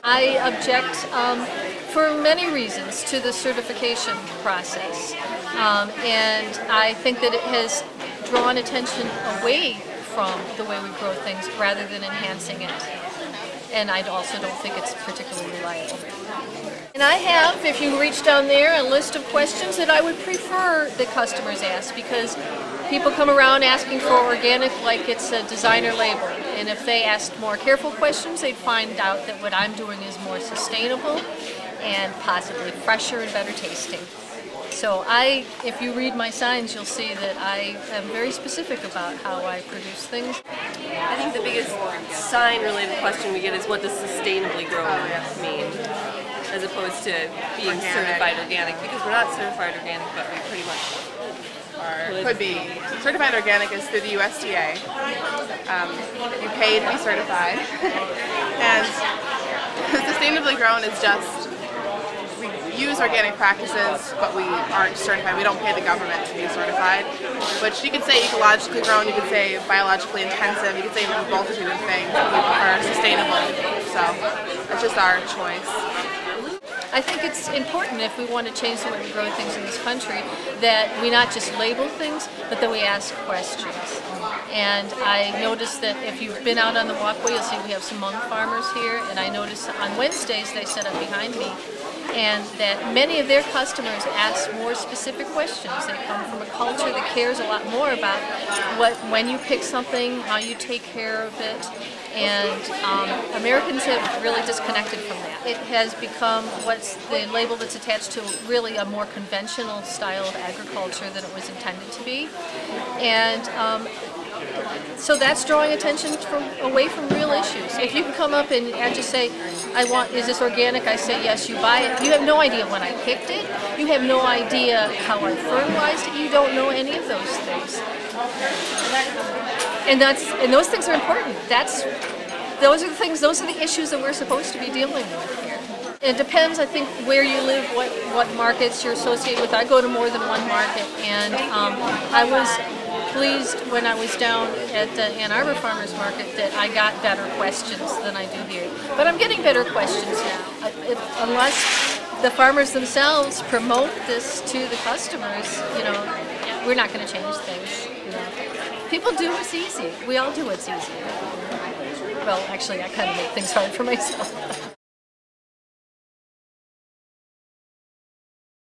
I object for many reasons to the certification process, and I think that it has drawn attention away from the way we grow things rather than enhancing it. And I also don't think it's particularly reliable. And I have, if you reach down there, a list of questions that I would prefer that customers ask, because people come around asking for organic like it's a designer label. And if they asked more careful questions, they'd find out that what I'm doing is more sustainable and possibly fresher and better tasting. So if you read my signs, you'll see that I am very specific about how I produce things. I think the biggest sign-related question we get is, what does sustainably grown mean, as opposed to being certified organic, because we're not certified organic, but we pretty much are. Could be. Certified organic is through the USDA. You pay to be certified. And sustainably grown is just, we use organic practices, but we aren't certified. We don't pay the government to be certified. Which you could say ecologically grown, you could say biologically intensive, you could say a multitude of things. We prefer sustainable. So that's just our choice. I think it's important, if we want to change the way we grow things in this country, that we not just label things, but that we ask questions. And I noticed that if you've been out on the walkway, you'll see we have some Hmong farmers here, and I noticed on Wednesdays they set up behind me, and that many of their customers ask more specific questions. They come from a culture that cares a lot more about when you pick something, how you take care of it, and Americans have really disconnected from that. It has become what's the label that's attached to really a more conventional style of agriculture than it was intended to be. And so that's drawing attention away from real issues. If you can come up and just say, is this organic? I say yes, you buy it. You have no idea when I picked it. You have no idea how I fertilized it. You don't know any of those things. And those things are important. Those are the issues that we're supposed to be dealing with here. It depends, I think, where you live, what markets you're associated with. I go to more than one market, and I was pleased when I was down at the Ann Arbor Farmers Market that I got better questions than I do here. But I'm getting better questions now. Unless the farmers themselves promote this to the customers, we're not going to change things. People do what's easy. We all do what's easy. Well, actually, I kind of make things hard for myself.